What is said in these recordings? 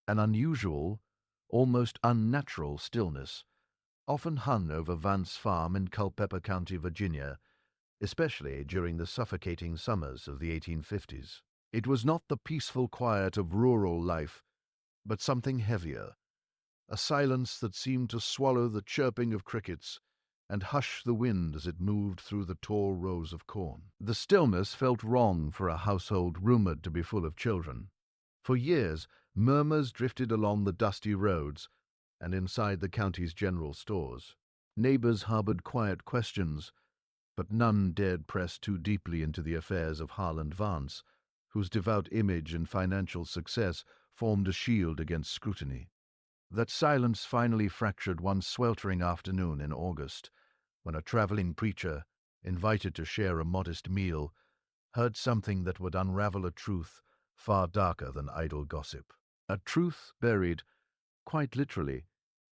An unusual, almost unnatural stillness often hung over Vance Farm in Culpeper County, Virginia, especially during the suffocating summers of the 1850s. It was not the peaceful quiet of rural life, but something heavier, a silence that seemed to swallow the chirping of crickets and hush the wind as it moved through the tall rows of corn. The stillness felt wrong for a household rumored to be full of children. For years, murmurs drifted along the dusty roads and inside the county's general stores. Neighbors harbored quiet questions, but none dared press too deeply into the affairs of Harland Vance, whose devout image and financial success formed a shield against scrutiny. That silence finally fractured one sweltering afternoon in August, when a traveling preacher, invited to share a modest meal, heard something that would unravel a truth far darker than idle gossip. A truth buried, quite literally,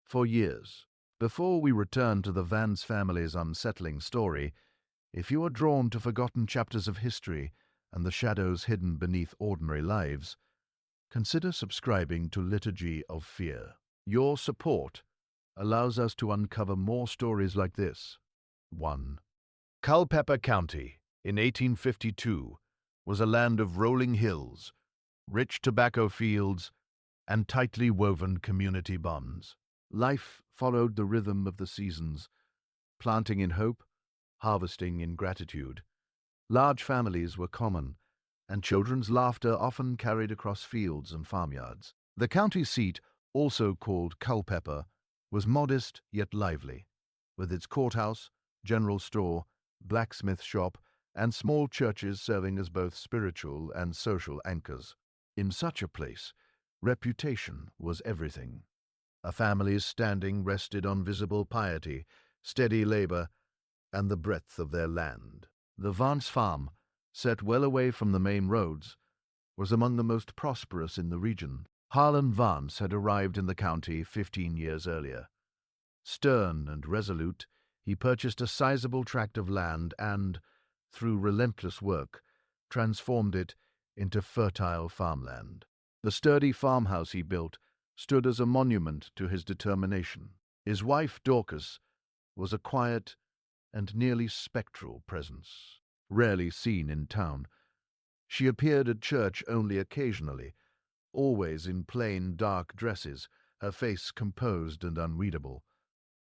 for years. Before we return to the Vance family's unsettling story, if you are drawn to forgotten chapters of history and the shadows hidden beneath ordinary lives, consider subscribing to Liturgy of Fear. Your support allows us to uncover more stories like this. 1. Culpeper County, in 1852, was a land of rolling hills, rich tobacco fields, and tightly woven community bonds. Life followed the rhythm of the seasons, planting in hope, harvesting in gratitude. Large families were common, and children's laughter often carried across fields and farmyards. The county seat, also called Culpeper, was modest yet lively, with its courthouse, general store, blacksmith shop, and small churches serving as both spiritual and social anchors. In such a place, reputation was everything. A family's standing rested on visible piety, steady labor, and the breadth of their land. The Vance farm, set well away from the main roads, was among the most prosperous in the region. Harland Vance had arrived in the county 15 years earlier. Stern and resolute, he purchased a sizable tract of land and, through relentless work, transformed it into fertile farmland. The sturdy farmhouse he built stood as a monument to his determination. His wife, Dorcas, was a quiet and nearly spectral presence, rarely seen in town. She appeared at church only occasionally, always in plain, dark dresses, her face composed and unreadable.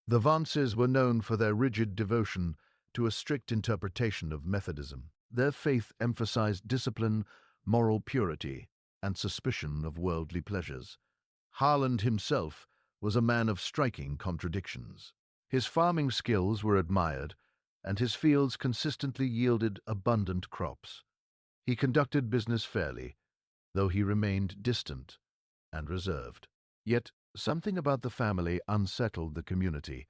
The Vances were known for their rigid devotion to a strict interpretation of Methodism. Their faith emphasized discipline, moral purity, and suspicion of worldly pleasures. Harland himself was a man of striking contradictions. His farming skills were admired, and his fields consistently yielded abundant crops. He conducted business fairly, though he remained distant and reserved. Yet something about the family unsettled the community.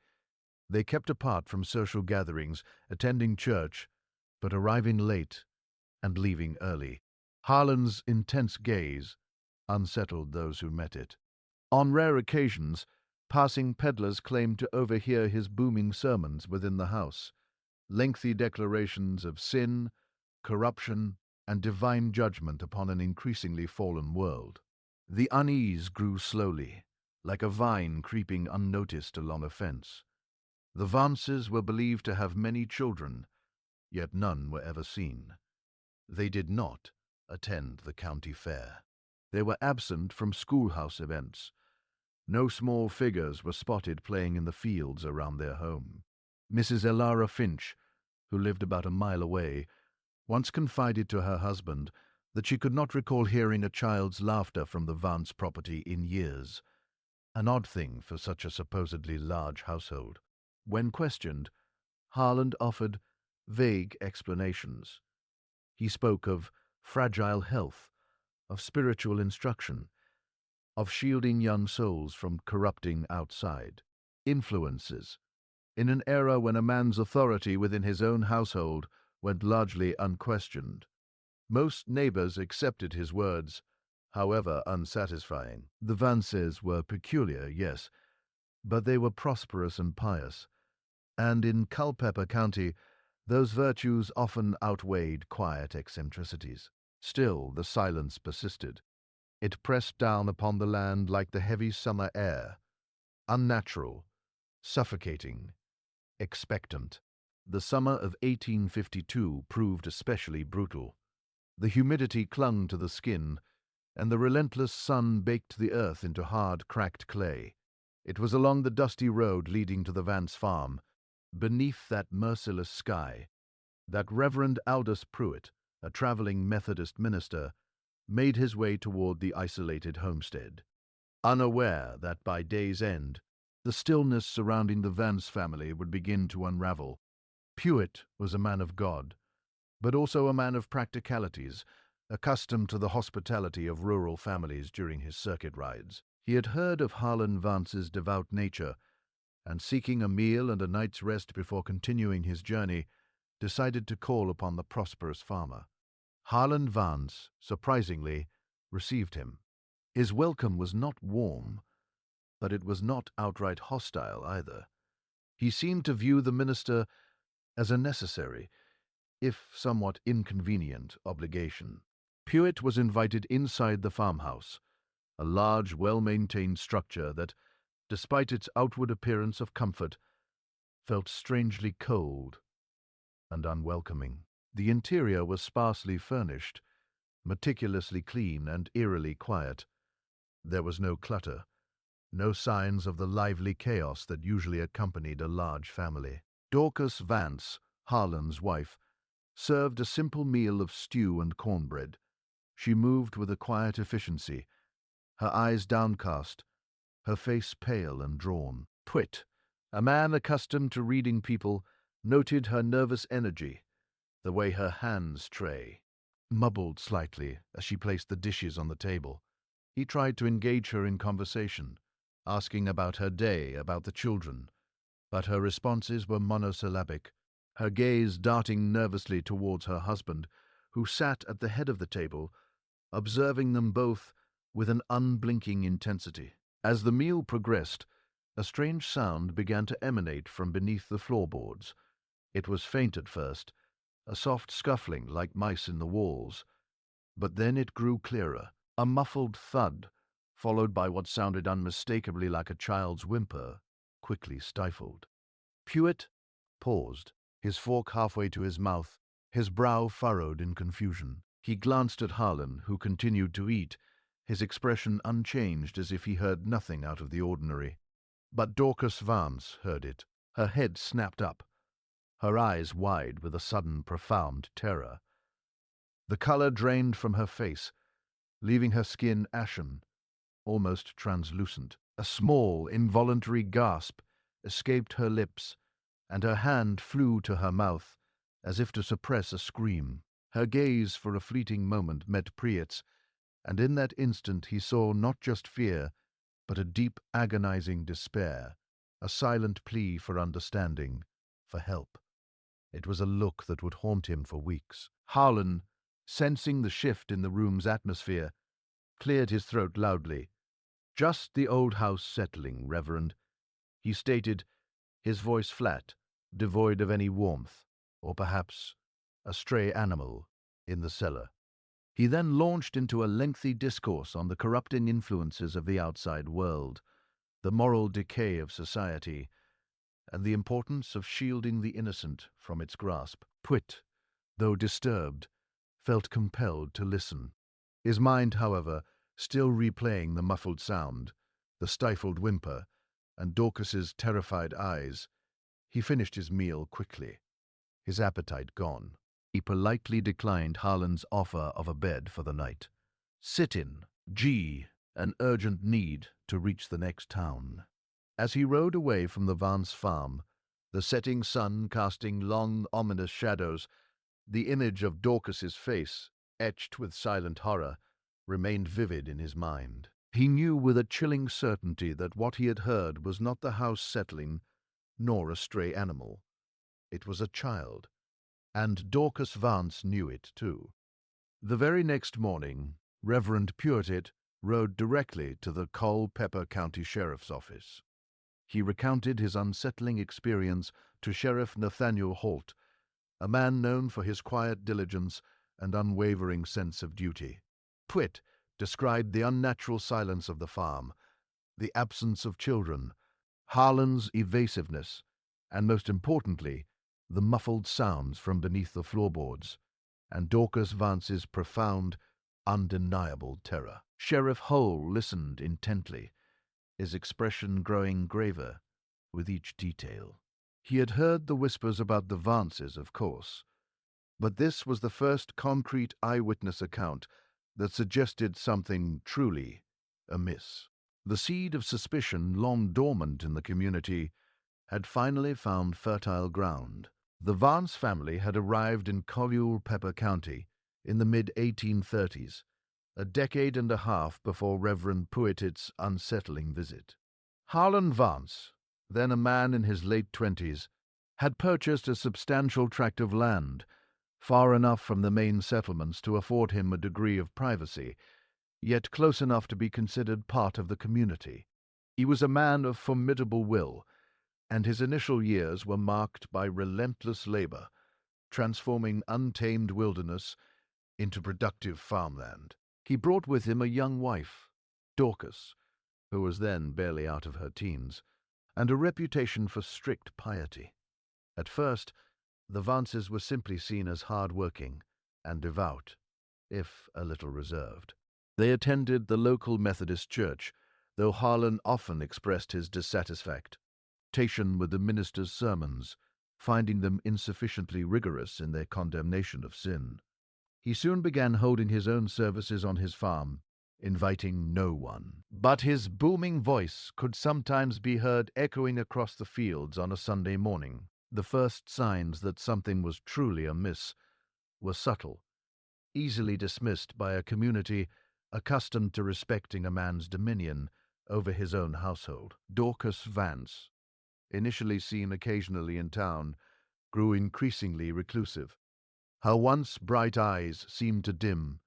They kept apart from social gatherings, attending church, but arriving late and leaving early. Harland's intense gaze unsettled those who met it. On rare occasions, passing peddlers claimed to overhear his booming sermons within the house, lengthy declarations of sin, corruption, and divine judgment upon an increasingly fallen world. The unease grew slowly, like a vine creeping unnoticed along a fence. The Vances were believed to have many children, yet none were ever seen. They did not attend the county fair. They were absent from schoolhouse events. No small figures were spotted playing in the fields around their home. Mrs. Elara Finch, who lived about a mile away, once confided to her husband that she could not recall hearing a child's laughter from the Vance property in years, an odd thing for such a supposedly large household. When questioned, Harland offered vague explanations. He spoke of fragile health, of spiritual instruction, of shielding young souls from corrupting outside influences, in an era when a man's authority within his own household went largely unquestioned. Most neighbors accepted his words, however unsatisfying. The Vances were peculiar, yes, but they were prosperous and pious, and in Culpeper County, those virtues often outweighed quiet eccentricities. Still, the silence persisted. It pressed down upon the land like the heavy summer air, unnatural, suffocating, expectant. The summer of 1852 proved especially brutal. The humidity clung to the skin, and the relentless sun baked the earth into hard, cracked clay. It was along the dusty road leading to the Vance farm, beneath that merciless sky, that Reverend Aldous Pruitt, a traveling Methodist minister, made his way toward the isolated homestead, unaware that by day's end, the stillness surrounding the Vance family would begin to unravel. Pruitt was a man of God, but also a man of practicalities, accustomed to the hospitality of rural families during his circuit rides. He had heard of Harlan Vance's devout nature, and seeking a meal and a night's rest before continuing his journey, decided to call upon the prosperous farmer. Harlan Vance, surprisingly, received him. His welcome was not warm, but it was not outright hostile either. He seemed to view the minister as a necessary, if somewhat inconvenient, obligation. Pruitt was invited inside the farmhouse, a large, well-maintained structure that, despite its outward appearance of comfort, felt strangely cold and unwelcoming. The interior was sparsely furnished, meticulously clean and eerily quiet. There was no clutter, no signs of the lively chaos that usually accompanied a large family. Dorcas Vance, Harlan's wife, served a simple meal of stew and cornbread. She moved with a quiet efficiency, her eyes downcast, her face pale and drawn. Pruitt, a man accustomed to reading people, noted her nervous energy, the way her hands mumbled slightly as she placed the dishes on the table. He tried to engage her in conversation, asking about her day, about the children, but her responses were monosyllabic, her gaze darting nervously towards her husband, who sat at the head of the table, observing them both with an unblinking intensity. As the meal progressed, a strange sound began to emanate from beneath the floorboards. It was faint at first, a soft scuffling like mice in the walls, but then it grew clearer, a muffled thud, followed by what sounded unmistakably like a child's whimper, quickly stifled. Pruitt paused, his fork halfway to his mouth, his brow furrowed in confusion. He glanced at Harlan, who continued to eat, his expression unchanged as if he heard nothing out of the ordinary. But Dorcas Vance heard it. Her head snapped up, her eyes wide with a sudden profound terror. The color drained from her face, leaving her skin ashen, almost translucent. A small, involuntary gasp escaped her lips, and her hand flew to her mouth, as if to suppress a scream. Her gaze for a fleeting moment met Pruitt's, and in that instant he saw not just fear, but a deep, agonizing despair, a silent plea for understanding, for help. It was a look that would haunt him for weeks. Harlan, sensing the shift in the room's atmosphere, cleared his throat loudly. "Just the old house settling, Reverend," he stated, his voice flat, devoid of any warmth, or perhaps a stray animal in the cellar. He then launched into a lengthy discourse on the corrupting influences of the outside world, the moral decay of society, and the importance of shielding the innocent from its grasp. Pruitt, though disturbed, felt compelled to listen. His mind, however, still replaying the muffled sound, the stifled whimper, and Dorcas's terrified eyes, he finished his meal quickly, his appetite gone. He politely declined Harlan's offer of a bed for the night. Sit-in, an urgent need to reach the next town. As he rode away from the Vance farm, the setting sun casting long, ominous shadows, the image of Dorcas's face, etched with silent horror, remained vivid in his mind. He knew with a chilling certainty that what he had heard was not the house settling, nor a stray animal. It was a child, and Dorcas Vance knew it too. The very next morning, Reverend Pruitt rode directly to the Culpeper County Sheriff's Office. He recounted his unsettling experience to Sheriff Nathaniel Holt, a man known for his quiet diligence and unwavering sense of duty. Pruitt described the unnatural silence of the farm, the absence of children, Harlan's evasiveness, and most importantly, the muffled sounds from beneath the floorboards, and Dorcas Vance's profound, undeniable terror. Sheriff Hole listened intently, his expression growing graver with each detail. He had heard the whispers about the Vances, of course, but this was the first concrete eyewitness account that suggested something truly amiss. The seed of suspicion, long dormant in the community, had finally found fertile ground. The Vance family had arrived in Culpeper County in the mid-1830s, a decade and a half before Reverend Puetit's unsettling visit. Harlan Vance, then a man in his late 20s, had purchased a substantial tract of land, far enough from the main settlements to afford him a degree of privacy, yet close enough to be considered part of the community. He was a man of formidable will, and his initial years were marked by relentless labor, transforming untamed wilderness into productive farmland. He brought with him a young wife, Dorcas, who was then barely out of her teens, and a reputation for strict piety. At first, the Vances were simply seen as hard-working and devout, if a little reserved. They attended the local Methodist church, though Harlan often expressed his dissatisfaction with the minister's sermons, finding them insufficiently rigorous in their condemnation of sin. He soon began holding his own services on his farm, inviting no one. But his booming voice could sometimes be heard echoing across the fields on a Sunday morning. The first signs that something was truly amiss were subtle, easily dismissed by a community accustomed to respecting a man's dominion over his own household. Dorcas Vance, initially seen occasionally in town, grew increasingly reclusive. Her once bright eyes seemed to dim,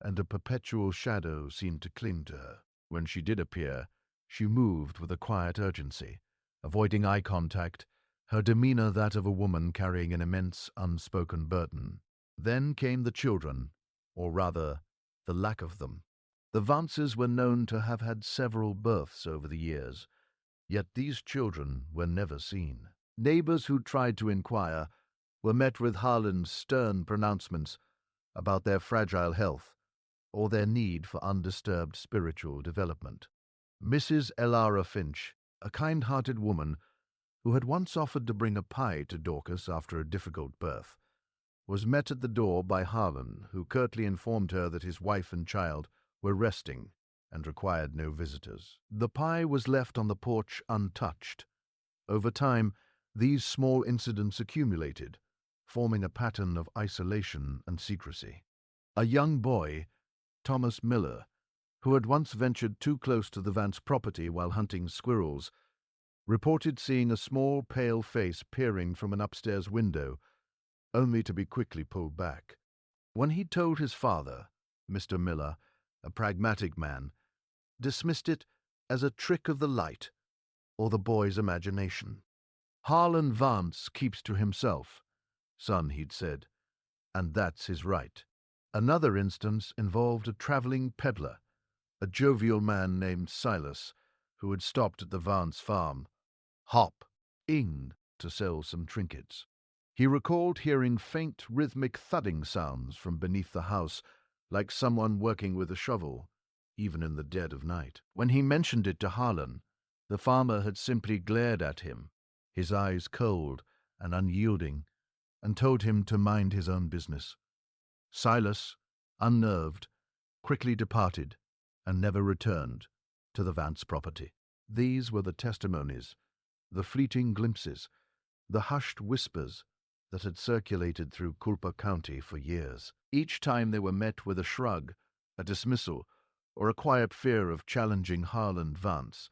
and a perpetual shadow seemed to cling to her. When she did appear, she moved with a quiet urgency, avoiding eye contact, her demeanor that of a woman carrying an immense unspoken burden. Then came the children, or rather, the lack of them. The Vances were known to have had several births over the years, yet these children were never seen. Neighbors who tried to inquire were met with Harlan's stern pronouncements about their fragile health or their need for undisturbed spiritual development. Mrs. Elara Finch, a kind-hearted woman who had once offered to bring a pie to Dorcas after a difficult birth, was met at the door by Harlan, who curtly informed her that his wife and child were resting and required no visitors. The pie was left on the porch untouched. Over time, these small incidents accumulated, forming a pattern of isolation and secrecy. A young boy, Thomas Miller, who had once ventured too close to the Vance property while hunting squirrels, reported seeing a small pale face peering from an upstairs window, only to be quickly pulled back. When he told his father, Mr. Miller, a pragmatic man, dismissed it as a trick of the light or the boy's imagination. "Harlan Vance keeps to himself, son," he'd said, "and that's his right." Another instance involved a traveling peddler, a jovial man named Silas, who had stopped at the Vance farm, hop-ing, to sell some trinkets. He recalled hearing faint, rhythmic thudding sounds from beneath the house, like someone working with a shovel, even in the dead of night. When he mentioned it to Harlan, the farmer had simply glared at him, his eyes cold and unyielding, and told him to mind his own business. Silas, unnerved, quickly departed and never returned to the Vance property. These were the testimonies, the fleeting glimpses, the hushed whispers that had circulated through Culpeper County for years. Each time they were met with a shrug, a dismissal, or a quiet fear of challenging Harlan Vance,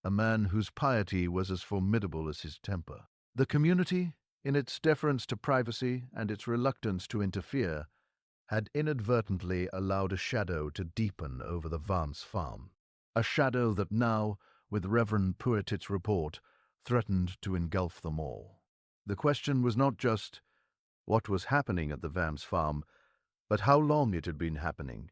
a man whose piety was as formidable as his temper. The community, in its deference to privacy and its reluctance to interfere, had inadvertently allowed a shadow to deepen over the Vance farm, a shadow that now, with Reverend Puetit's report, threatened to engulf them all. The question was not just what was happening at the Vance farm, but how long it had been happening,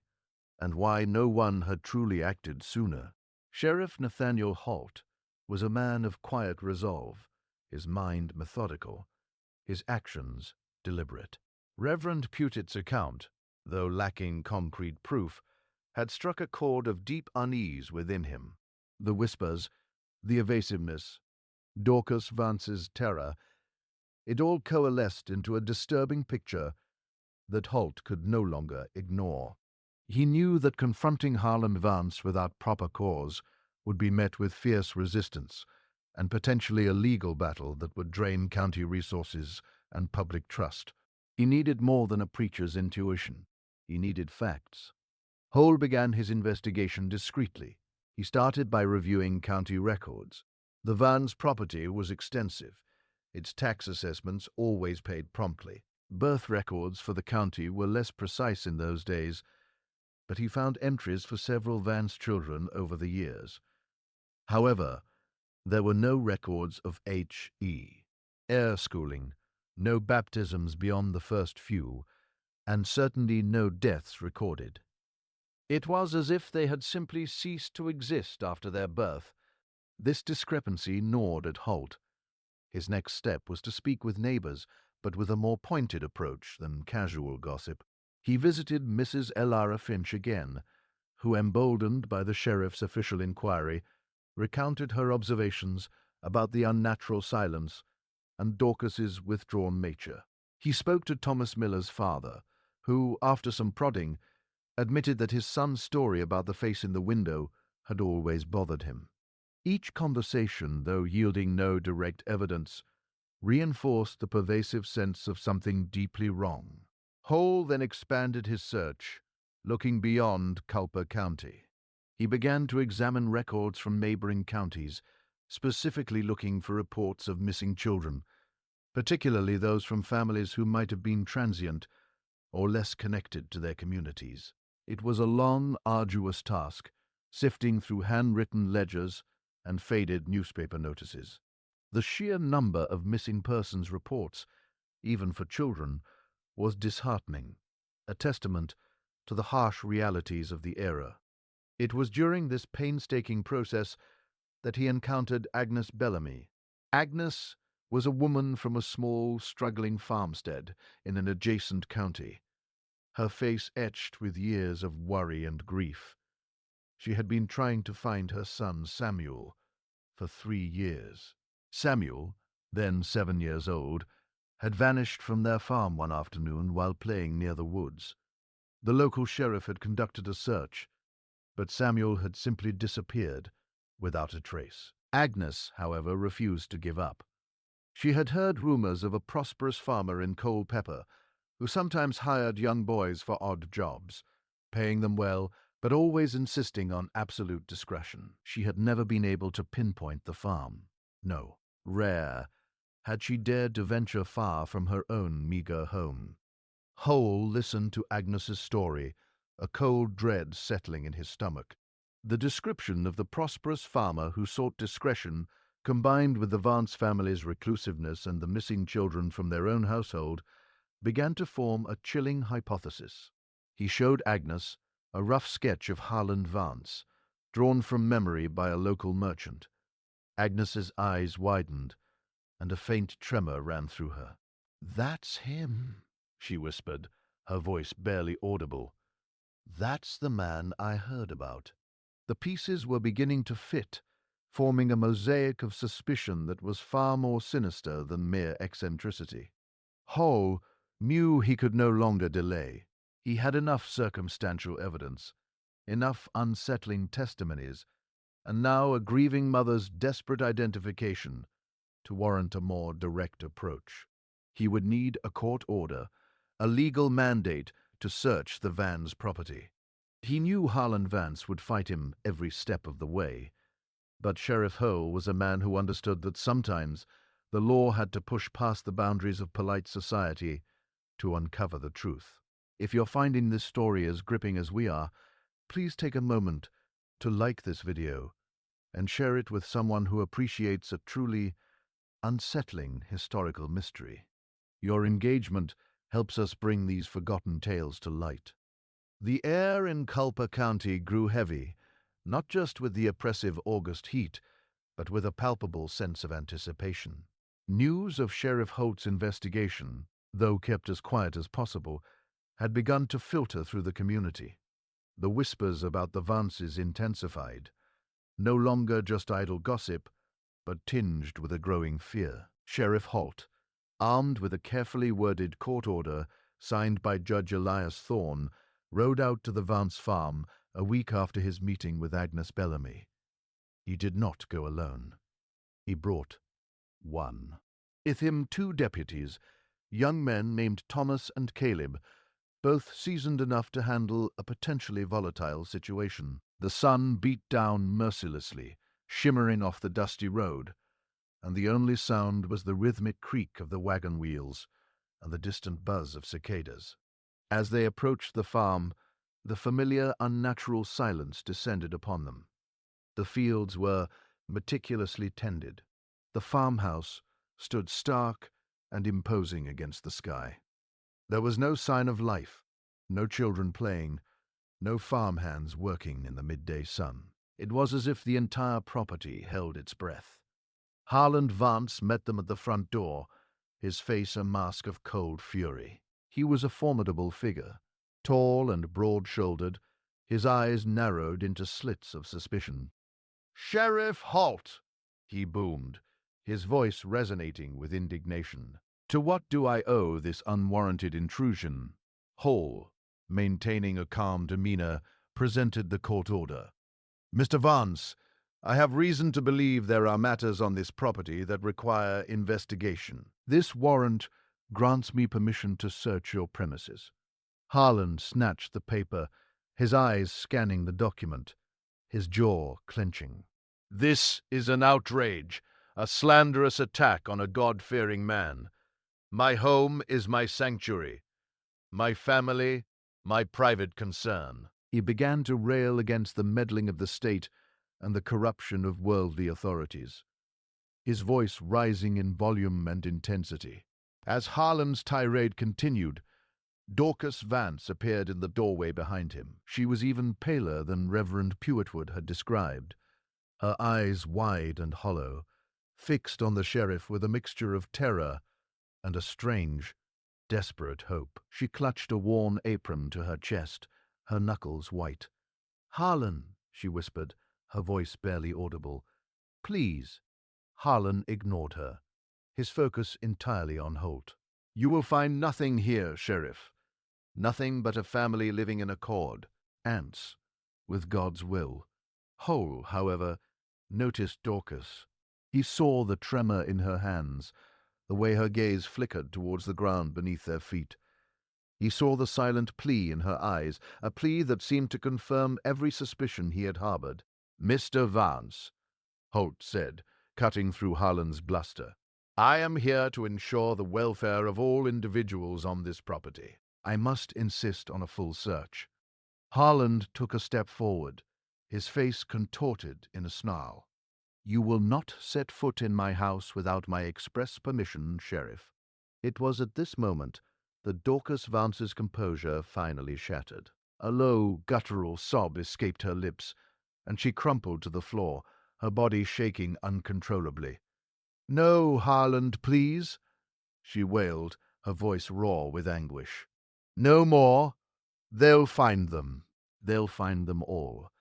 and why no one had truly acted sooner. Sheriff Nathaniel Holt was a man of quiet resolve, his mind methodical, his actions deliberate. Reverend Putett's account, though lacking concrete proof, had struck a chord of deep unease within him. The whispers, the evasiveness, Dorcas Vance's terror, it all coalesced into a disturbing picture that Holt could no longer ignore. He knew that confronting Harlan Vance without proper cause would be met with fierce resistance and potentially a legal battle that would drain county resources and public trust. He needed more than a preacher's intuition. He needed facts. Holt began his investigation discreetly. He started by reviewing county records. The Vance property was extensive. Its tax assessments always paid promptly. Birth records for the county were less precise in those days, but he found entries for several Vance children over the years. However, there were no records of H.E. air schooling, no baptisms beyond the first few, and certainly no deaths recorded. It was as if they had simply ceased to exist after their birth. This discrepancy gnawed at Holt. His next step was to speak with neighbors, but with a more pointed approach than casual gossip. He visited Mrs. Elara Finch again, who, emboldened by the sheriff's official inquiry, recounted her observations about the unnatural silence and Dorcas's withdrawn nature. He spoke to Thomas Miller's father, who, after some prodding, admitted that his son's story about the face in the window had always bothered him. Each conversation, though yielding no direct evidence, reinforced the pervasive sense of something deeply wrong. Hole then expanded his search, looking beyond Culper County. He began to examine records from neighboring counties, specifically looking for reports of missing children, particularly those from families who might have been transient or less connected to their communities. It was a long, arduous task, sifting through handwritten ledgers and faded newspaper notices. The sheer number of missing persons reports, even for children, was disheartening, a testament to the harsh realities of the era. It was during this painstaking process that he encountered Agnes Bellamy. Agnes was a woman from a small, struggling farmstead in an adjacent county, her face etched with years of worry and grief. She had been trying to find her son Samuel for 3 years. Samuel, then 7 years old, had vanished from their farm one afternoon while playing near the woods. The local sheriff had conducted a search, but Samuel had simply disappeared without a trace. Agnes, however, refused to give up. She had heard rumors of a prosperous farmer in Culpeper who sometimes hired young boys for odd jobs, paying them well, but always insisting on absolute discretion. She had never been able to pinpoint the farm. No, rare had she dared to venture far from her own meager home. Hole listened to Agnes's story, a cold dread settling in his stomach. The description of the prosperous farmer who sought discretion, combined with the Vance family's reclusiveness and the missing children from their own household, began to form a chilling hypothesis. He showed Agnes a rough sketch of Harlan Vance, drawn from memory by a local merchant. Agnes's eyes widened, and a faint tremor ran through her. "That's him," she whispered, her voice barely audible. "That's the man I heard about." The pieces were beginning to fit, forming a mosaic of suspicion that was far more sinister than mere eccentricity. Hall knew he could no longer delay. He had enough circumstantial evidence, enough unsettling testimonies, and now a grieving mother's desperate identification to warrant a more direct approach. He would need a court order, a legal mandate to search the Vance property. He knew Harlan Vance would fight him every step of the way, but Sheriff Hole was a man who understood that sometimes the law had to push past the boundaries of polite society to uncover the truth. If you're finding this story as gripping as we are, please take a moment to like this video and share it with someone who appreciates a truly unsettling historical mystery. Your engagement helps us bring these forgotten tales to light. The air in Culper County grew heavy, not just with the oppressive August heat, but with a palpable sense of anticipation. News of Sheriff Holt's investigation, though kept as quiet as possible, had begun to filter through the community. The whispers about the Vances intensified, no longer just idle gossip, but tinged with a growing fear. Sheriff Holt, armed with a carefully worded court order signed by Judge Elias Thorne, rode out to the Vance farm a week after his meeting with Agnes Bellamy. He did not go alone. He brought one. With him 2 deputies, young men named Thomas and Caleb, both seasoned enough to handle a potentially volatile situation. The sun beat down mercilessly, shimmering off the dusty road, and the only sound was the rhythmic creak of the wagon wheels and the distant buzz of cicadas. As they approached the farm, the familiar, unnatural silence descended upon them. The fields were meticulously tended. The farmhouse stood stark and imposing against the sky. There was no sign of life, no children playing, no farmhands working in the midday sun. It was as if the entire property held its breath. Harland Vance met them at the front door, his face a mask of cold fury. He was a formidable figure, tall and broad-shouldered, his eyes narrowed into slits of suspicion. "Sheriff Holt!" he boomed, his voice resonating with indignation. "To what do I owe this unwarranted intrusion?" Hall, maintaining a calm demeanor, presented the court order. "Mr. Vance, I have reason to believe there are matters on this property that require investigation. This warrant grants me permission to search your premises." Harland snatched the paper, his eyes scanning the document, his jaw clenching. "This is an outrage, a slanderous attack on a God-fearing man. My home is my sanctuary, my family, my private concern." He began to rail against the meddling of the state and the corruption of worldly authorities, his voice rising in volume and intensity. As Harland's tirade continued, Dorcas Vance appeared in the doorway behind him. She was even paler than Reverend Pewitwood had described, her eyes wide and hollow, fixed on the sheriff with a mixture of terror and a strange, desperate hope. She clutched a worn apron to her chest, her knuckles white. "Harlan," she whispered, her voice barely audible. "Please." Harlan ignored her, his focus entirely on Holt. "You will find nothing here, Sheriff. Nothing but a family living in accord, ants, with God's will." Hole, however, noticed Dorcas. He saw the tremor in her hands, the way her gaze flickered towards the ground beneath their feet. He saw the silent plea in her eyes, a plea that seemed to confirm every suspicion he had harbored. "Mr. Vance," Holt said, cutting through Harlan's bluster, "I am here to ensure the welfare of all individuals on this property. I must insist on a full search." Harland took a step forward, his face contorted in a snarl. "You will not set foot in my house without my express permission, Sheriff." It was at this moment that Dorcas Vance's composure finally shattered. A low, guttural sob escaped her lips, and she crumpled to the floor, her body shaking uncontrollably. "No, Harland, please," she wailed, her voice raw with anguish. "No more. They'll find them. They'll find them all."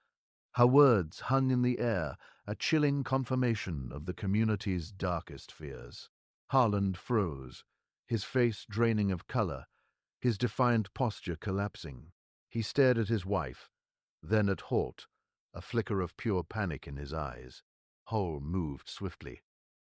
Her words hung in the air, a chilling confirmation of the community's darkest fears. Harland froze, his face draining of color, his defiant posture collapsing. He stared at his wife, then at Holt, a flicker of pure panic in his eyes. Hull moved swiftly.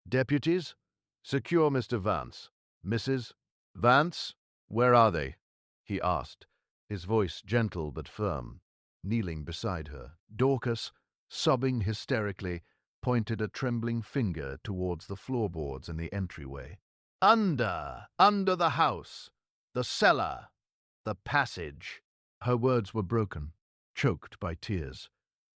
"Deputies, secure Mr. Vance. Mrs. Vance, where are they?" he asked, his voice gentle but firm. Kneeling beside her, Dorcas, sobbing hysterically, pointed a trembling finger towards the floorboards in the entryway. Under the house, the cellar, the passage." Her words were broken, choked by tears,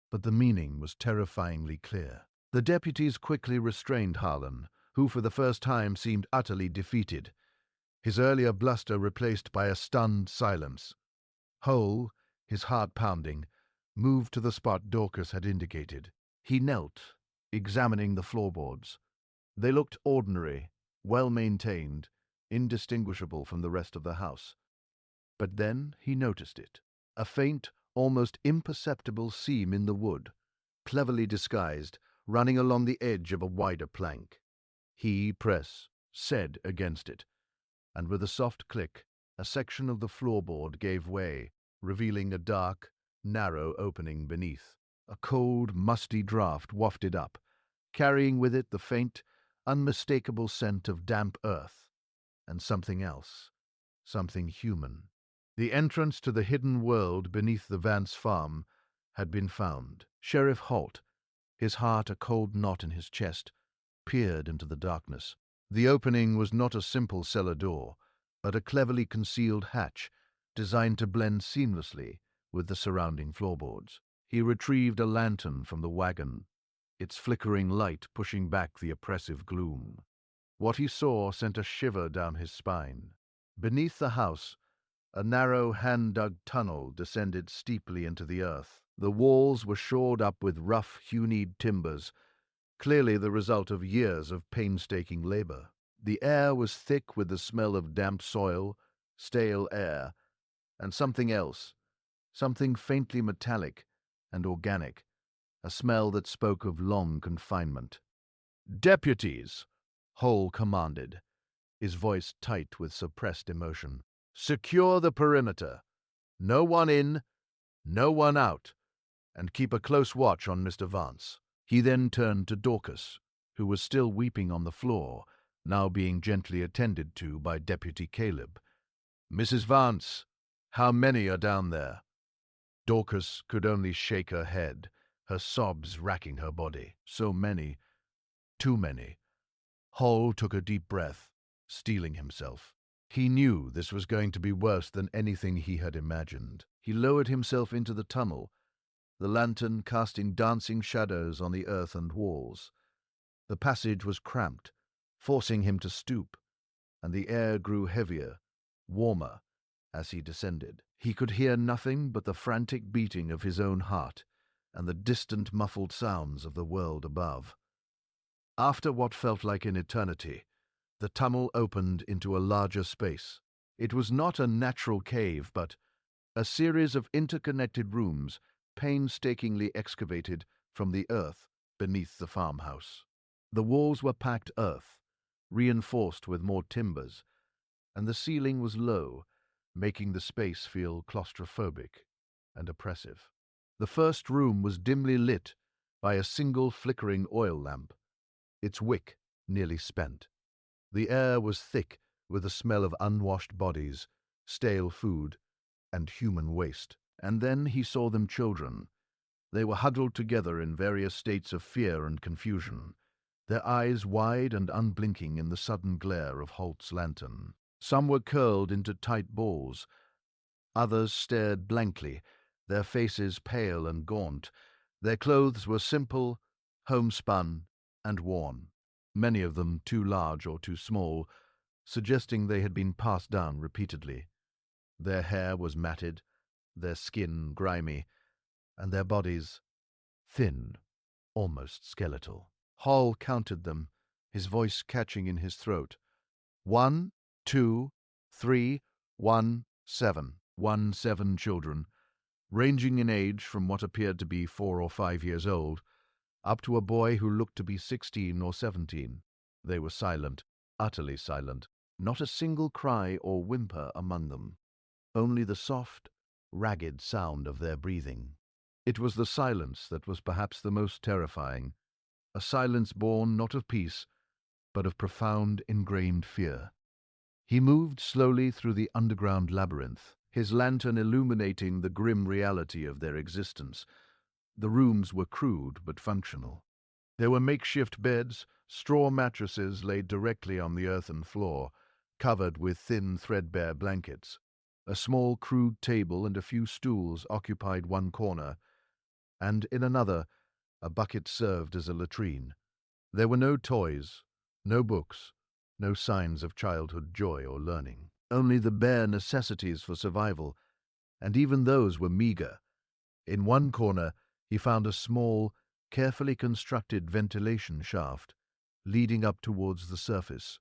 but the meaning was terrifyingly clear. The deputies quickly restrained Harlan, who for the first time seemed utterly defeated, his earlier bluster replaced by a stunned silence. Hole, his heart pounding, moved to the spot Dorcas had indicated. He knelt, examining the floorboards. They looked ordinary, well-maintained, indistinguishable from the rest of the house. But then he noticed it. A faint, almost imperceptible seam in the wood, cleverly disguised, running along the edge of a wider plank. He pressed, said against it, and with a soft click, a section of the floorboard gave way, revealing a dark, narrow opening beneath. A cold, musty draught wafted up, carrying with it the faint, unmistakable scent of damp earth, and something else, something human. The entrance to the hidden world beneath the Vance farm had been found. Sheriff Holt, his heart a cold knot in his chest, peered into the darkness. The opening was not a simple cellar door, but a cleverly concealed hatch designed to blend seamlessly with the surrounding floorboards. He retrieved a lantern from the wagon, its flickering light pushing back the oppressive gloom. What he saw sent a shiver down his spine. Beneath the house, a narrow hand-dug tunnel descended steeply into the earth. The walls were shored up with rough, hewn timbers, clearly the result of years of painstaking labor. The air was thick with the smell of damp soil, stale air, and something else, something faintly metallic and organic, a smell that spoke of long confinement. "Deputies," Hole commanded, his voice tight with suppressed emotion. "Secure the perimeter. No one in, no one out, and keep a close watch on Mr. Vance." He then turned to Dorcas, who was still weeping on the floor, now being gently attended to by Deputy Caleb. "Mrs. Vance, how many are down there?" Dorcas could only shake her head, her sobs racking her body. So many, too many. Hall took a deep breath, steeling himself. He knew this was going to be worse than anything he had imagined. He lowered himself into the tunnel, the lantern casting dancing shadows on the earth and walls. The passage was cramped, forcing him to stoop, and the air grew heavier, warmer, as he descended. He could hear nothing but the frantic beating of his own heart and the distant muffled sounds of the world above. After what felt like an eternity, the tunnel opened into a larger space. It was not a natural cave, but a series of interconnected rooms painstakingly excavated from the earth beneath the farmhouse. The walls were packed earth, reinforced with more timbers, and the ceiling was low, making the space feel claustrophobic and oppressive. The first room was dimly lit by a single flickering oil lamp, its wick nearly spent. The air was thick with the smell of unwashed bodies, stale food, and human waste. And then he saw them children. They were huddled together in various states of fear and confusion, their eyes wide and unblinking in the sudden glare of Holt's lantern. Some were curled into tight balls. Others stared blankly, their faces pale and gaunt. Their clothes were simple, homespun, and worn, many of them too large or too small, suggesting they had been passed down repeatedly. Their hair was matted, their skin grimy, and their bodies thin, almost skeletal. Hall counted them, his voice catching in his throat. 1, 2, 3, 1, 7. 7 children, ranging in age from what appeared to be 4 or 5 years old, up to a boy who looked to be 16 or 17. They were silent, utterly silent, not a single cry or whimper among them, only the soft, ragged sound of their breathing. It was the silence that was perhaps the most terrifying, a silence born not of peace, but of profound, ingrained fear. He moved slowly through the underground labyrinth, his lantern illuminating the grim reality of their existence. The rooms were crude but functional. There were makeshift beds, straw mattresses laid directly on the earthen floor, covered with thin, threadbare blankets. A small, crude table and a few stools occupied one corner, and in another, a bucket served as a latrine. There were no toys, no books, no signs of childhood joy or learning. Only the bare necessities for survival, and even those were meager. In one corner, he found a small, carefully constructed ventilation shaft leading up towards the surface.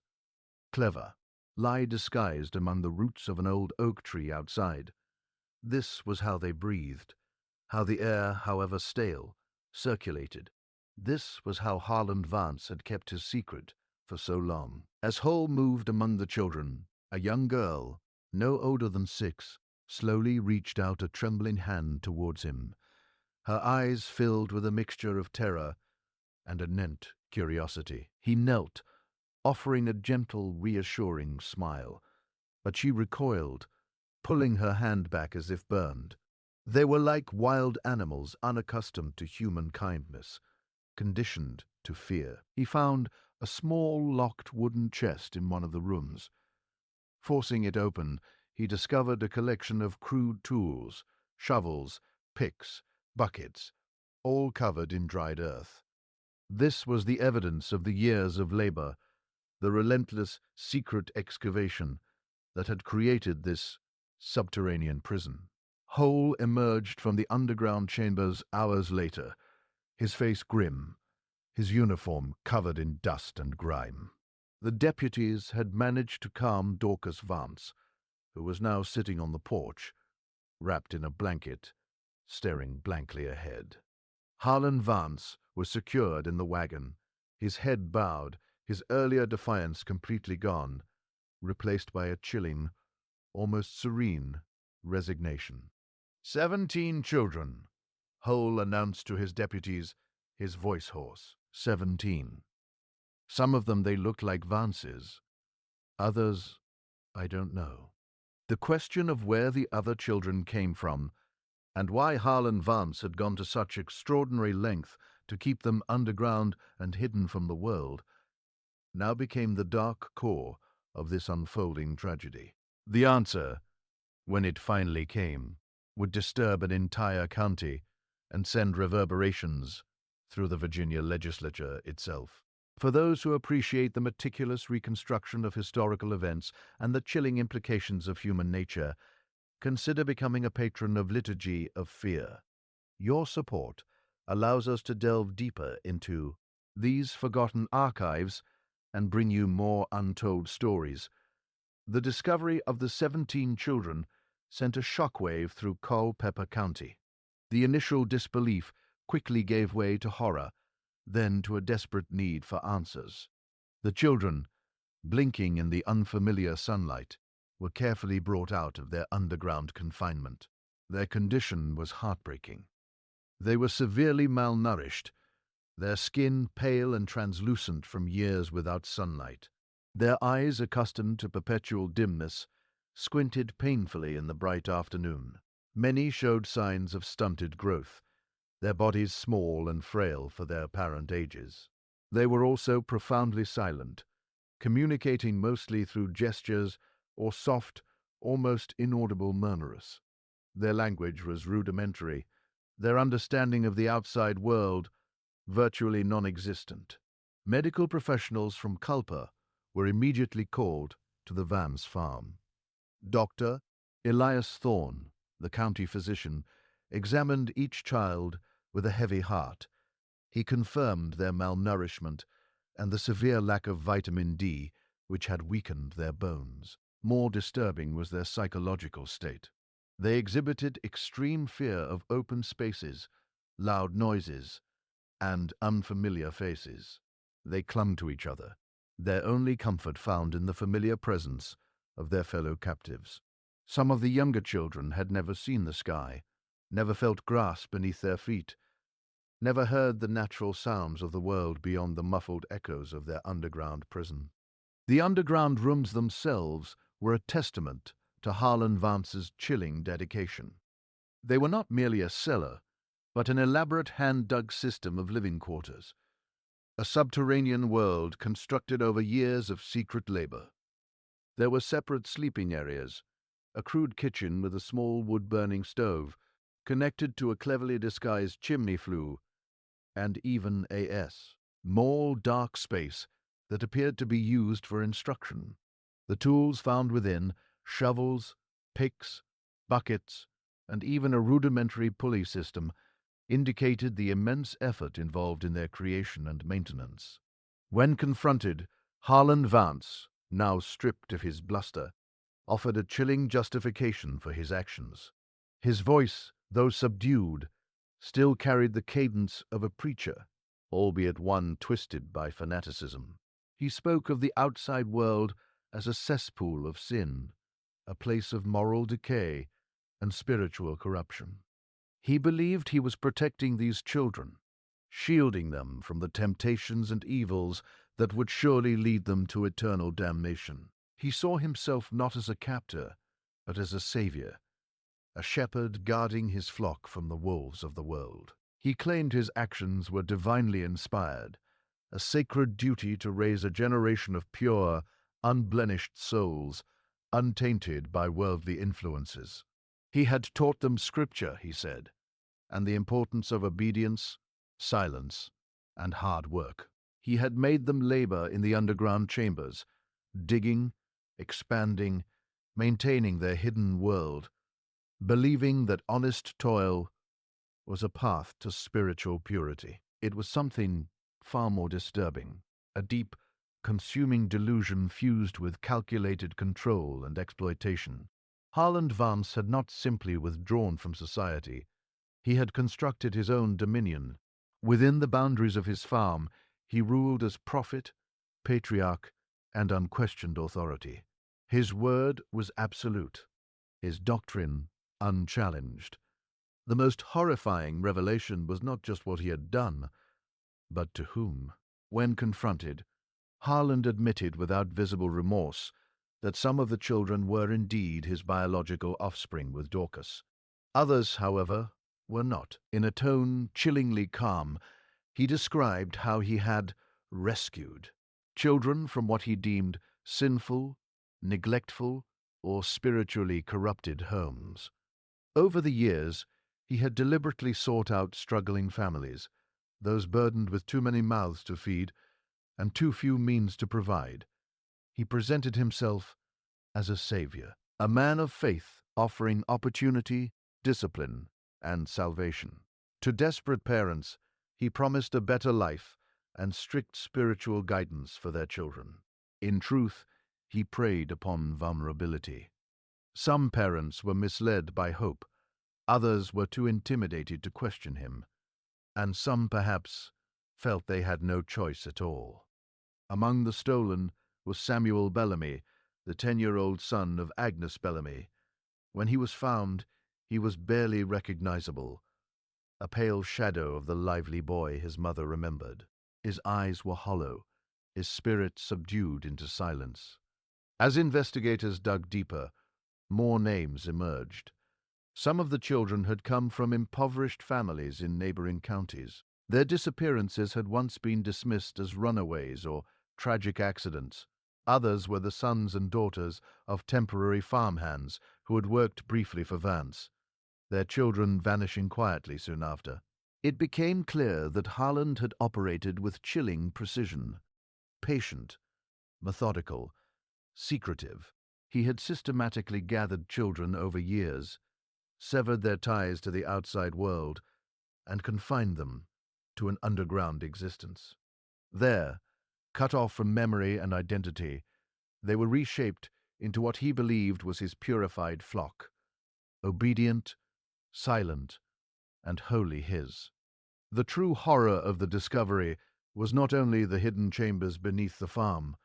Clever, lie disguised among the roots of an old oak tree outside. This was how they breathed, how the air, however stale, circulated. This was how Harland Vance had kept his secret for so long. As Hole moved among the children, a young girl, no older than 6, slowly reached out a trembling hand towards him. Her eyes filled with a mixture of terror and anent curiosity. He knelt, offering a gentle, reassuring smile, but she recoiled, pulling her hand back as if burned. They were like wild animals unaccustomed to human kindness, conditioned to fear. He found a small locked wooden chest in one of the rooms. Forcing it open, he discovered a collection of crude tools, shovels, picks, buckets, all covered in dried earth. This was the evidence of the years of labor, the relentless secret excavation that had created this subterranean prison. Hole emerged from the underground chambers hours later, his face grim, his uniform covered in dust and grime. The deputies had managed to calm Dorcas Vance, who was now sitting on the porch, wrapped in a blanket, staring blankly ahead. Harlan Vance was secured in the wagon, his head bowed, his earlier defiance completely gone, replaced by a chilling, almost serene resignation. 17 children, Hole announced to his deputies, his voice hoarse. 17. Some of them they looked like Vances. Others, I don't know. The question of where the other children came from, and why Harlan Vance had gone to such extraordinary length to keep them underground and hidden from the world, now became the dark core of this unfolding tragedy. The answer, when it finally came, would disturb an entire county and send reverberations through the Virginia legislature itself. For those who appreciate the meticulous reconstruction of historical events and the chilling implications of human nature, consider becoming a patron of Liturgy of Fear. Your support allows us to delve deeper into these forgotten archives and bring you more untold stories. The discovery of the 17 children sent a shockwave through Culpeper County. The initial disbelief quickly gave way to horror, then to a desperate need for answers. The children, blinking in the unfamiliar sunlight, were carefully brought out of their underground confinement. Their condition was heartbreaking. They were severely malnourished, their skin pale and translucent from years without sunlight. Their eyes, accustomed to perpetual dimness, squinted painfully in the bright afternoon. Many showed signs of stunted growth, their bodies small and frail for their apparent ages. They were also profoundly silent, communicating mostly through gestures or soft, almost inaudible murmurs. Their language was rudimentary, their understanding of the outside world virtually non-existent. Medical professionals from Culper were immediately called to the Vance farm. Dr. Elias Thorne, the county physician, examined each child with a heavy heart. He confirmed their malnourishment and the severe lack of vitamin D, which had weakened their bones. More disturbing was their psychological state. They exhibited extreme fear of open spaces, loud noises, and unfamiliar faces. They clung to each other, their only comfort found in the familiar presence of their fellow captives. Some of the younger children had never seen the sky, never felt grass beneath their feet, never heard the natural sounds of the world beyond the muffled echoes of their underground prison. The underground rooms themselves were a testament to Harlan Vance's chilling dedication. They were not merely a cellar, but an elaborate hand-dug system of living quarters, a subterranean world constructed over years of secret labor. There were separate sleeping areas, a crude kitchen with a small wood-burning stove, connected to a cleverly disguised chimney flue, and even a small dark space that appeared to be used for instruction. The tools found within, shovels, picks, buckets, and even a rudimentary pulley system indicated the immense effort involved in their creation and maintenance. When confronted, Harlan Vance, now stripped of his bluster, offered a chilling justification for his actions. His voice, though subdued, still carried the cadence of a preacher, albeit one twisted by fanaticism. He spoke of the outside world as a cesspool of sin, a place of moral decay and spiritual corruption. He believed he was protecting these children, shielding them from the temptations and evils that would surely lead them to eternal damnation. He saw himself not as a captor, but as a savior, a shepherd guarding his flock from the wolves of the world. He claimed his actions were divinely inspired, a sacred duty to raise a generation of pure, unblemished souls, untainted by worldly influences. He had taught them Scripture, he said, and the importance of obedience, silence, and hard work. He had made them labor in the underground chambers, digging, expanding, maintaining their hidden world, believing that honest toil was a path to spiritual purity. It was something far more disturbing, a deep, consuming delusion fused with calculated control and exploitation. Harlan Vance had not simply withdrawn from society. He had constructed his own dominion. Within the boundaries of his farm, he ruled as prophet, patriarch, and unquestioned authority. His word was absolute, his doctrine unchallenged. The most horrifying revelation was not just what he had done, but to whom. When confronted, Harlan admitted without visible remorse that some of the children were indeed his biological offspring with Dorcas. Others, however, were not. In a tone chillingly calm, he described how he had rescued children from what he deemed sinful, neglectful, or spiritually corrupted homes. Over the years, he had deliberately sought out struggling families, those burdened with too many mouths to feed and too few means to provide. He presented himself as a savior, a man of faith offering opportunity, discipline, and salvation. To desperate parents, he promised a better life and strict spiritual guidance for their children. In truth, he preyed upon vulnerability. Some parents were misled by hope, others were too intimidated to question him, and some perhaps felt they had no choice at all. Among the stolen was Samuel Bellamy, the 10-year-old son of Agnes Bellamy. When he was found, he was barely recognizable, a pale shadow of the lively boy his mother remembered. His eyes were hollow, his spirit subdued into silence. As investigators dug deeper, more names emerged. Some of the children had come from impoverished families in neighboring counties. Their disappearances had once been dismissed as runaways or tragic accidents. Others were the sons and daughters of temporary farmhands who had worked briefly for Vance, their children vanishing quietly soon after. It became clear that Harlan had operated with chilling precision. Patient, methodical, secretive, he had systematically gathered children over years, severed their ties to the outside world, and confined them to an underground existence. There, cut off from memory and identity, they were reshaped into what he believed was his purified flock, obedient, silent, and wholly his. The true horror of the discovery was not only the hidden chambers beneath the farm,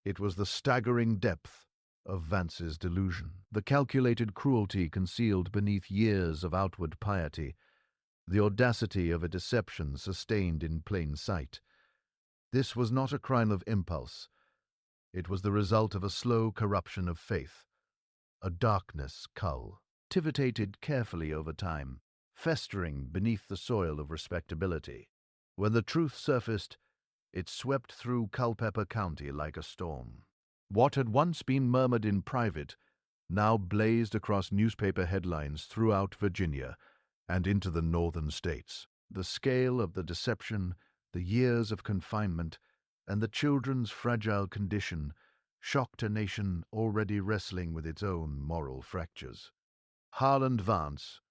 it was the staggering depth of Vance's delusion, the calculated cruelty concealed beneath years of outward piety, the audacity of a deception sustained in plain sight. This was not a crime of impulse. It was the result of a slow corruption of faith, a darkness cultivated carefully over time, festering beneath the soil of respectability. When the truth surfaced, it swept through Culpeper County like a storm. What had once been murmured in private now blazed across newspaper headlines throughout Virginia and into the northern states. The scale of the deception, the years of confinement, and the children's fragile condition shocked a nation already wrestling with its own moral fractures. Harland Vance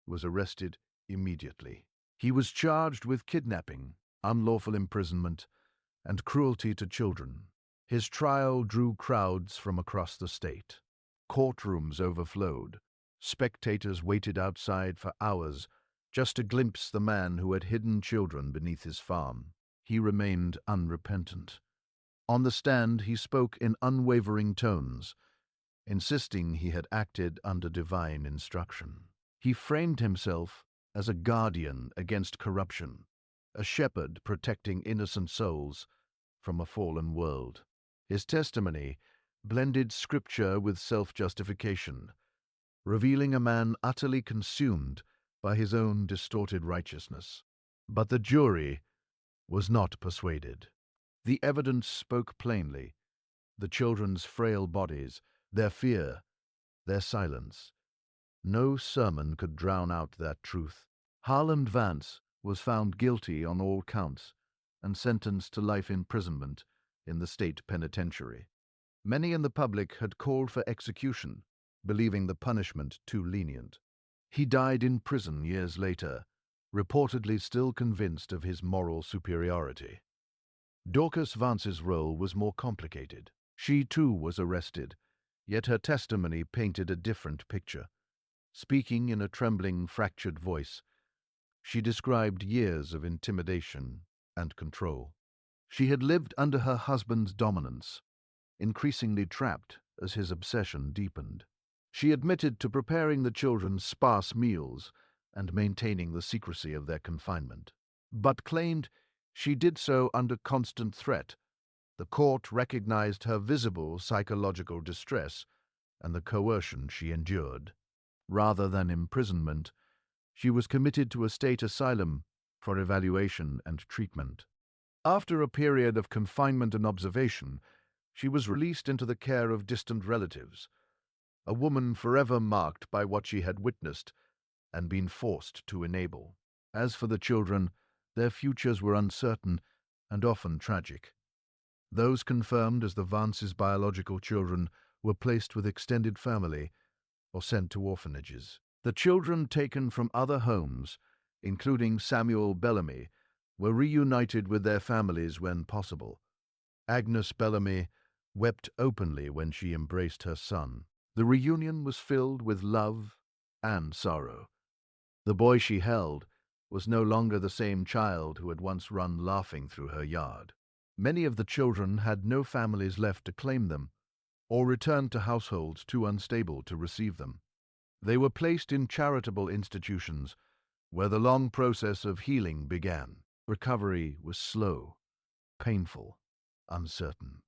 was arrested immediately. He was charged with kidnapping, unlawful imprisonment, and cruelty to children. His trial drew crowds from across the state. Courtrooms overflowed. Spectators waited outside for hours just to glimpse the man who had hidden children beneath his farm. He remained unrepentant. On the stand, he spoke in unwavering tones, insisting he had acted under divine instruction. He framed himself as a guardian against corruption, a shepherd protecting innocent souls from a fallen world. His testimony blended scripture with self-justification, revealing a man utterly consumed by his own distorted righteousness. But the jury was not persuaded. The evidence spoke plainly: the children's frail bodies, their fear, their silence. No sermon could drown out that truth. Harland Vance was found guilty on all counts and sentenced to life imprisonment in the state penitentiary. Many in the public had called for execution, believing the punishment too lenient. He died in prison years later, reportedly still convinced of his moral superiority. Dorcas Vance's role was more complicated. She too was arrested, yet her testimony painted a different picture. Speaking in a trembling, fractured voice, she described years of intimidation and control. She had lived under her husband's dominance, increasingly trapped as his obsession deepened. She admitted to preparing the children sparse meals and maintaining the secrecy of their confinement, but claimed she did so under constant threat. The court recognized her visible psychological distress and the coercion she endured. Rather than imprisonment, she was committed to a state asylum for evaluation and treatment. After a period of confinement and observation, she was released into the care of distant relatives, a woman forever marked by what she had witnessed and been forced to enable. As for the children, their futures were uncertain and often tragic. Those confirmed as the Vance's biological children were placed with extended family or sent to orphanages. The children taken from other homes, including Samuel Bellamy, were reunited with their families when possible. Agnes Bellamy wept openly when she embraced her son. The reunion was filled with love and sorrow. The boy she held was no longer the same child who had once run laughing through her yard. Many of the children had no families left to claim them, or returned to households too unstable to receive them. They were placed in charitable institutions, where the long process of healing began. Recovery was slow, painful, uncertain.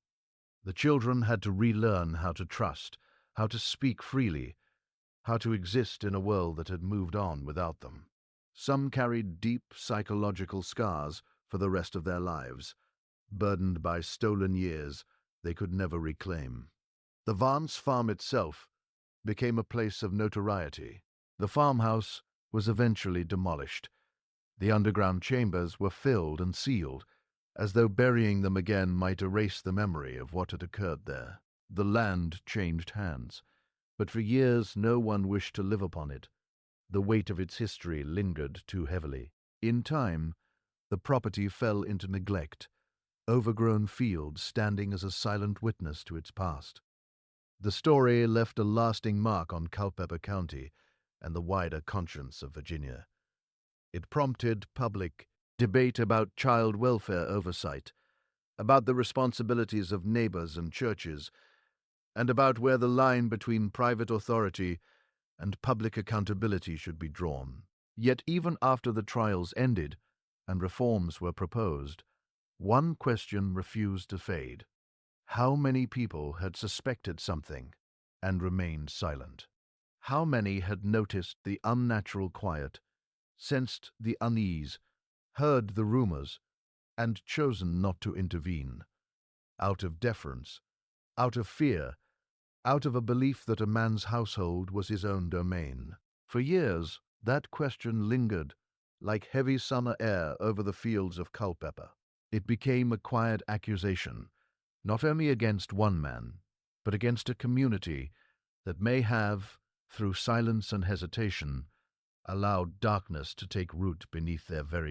The children had to relearn how to trust, how to speak freely, how to exist in a world that had moved on without them. Some carried deep psychological scars for the rest of their lives, burdened by stolen years they could never reclaim. The Vance farm itself became a place of notoriety. The farmhouse was eventually demolished. The underground chambers were filled and sealed, as though burying them again might erase the memory of what had occurred there. The land changed hands, but for years no one wished to live upon it. The weight of its history lingered too heavily. In time, the property fell into neglect, overgrown fields standing as a silent witness to its past. The story left a lasting mark on Culpeper County and the wider conscience of Virginia. It prompted public debate about child welfare oversight, about the responsibilities of neighbors and churches, and about where the line between private authority and public accountability should be drawn. Yet even after the trials ended and reforms were proposed, one question refused to fade: how many people had suspected something and remained silent? How many had noticed the unnatural quiet, sensed the unease, heard the rumors, and chosen not to intervene, out of deference, out of fear, out of a belief that a man's household was his own domain? For years, that question lingered like heavy summer air over the fields of Culpeper. It became a quiet accusation, not only against one man, but against a community that may have, through silence and hesitation, allowed darkness to take root beneath their very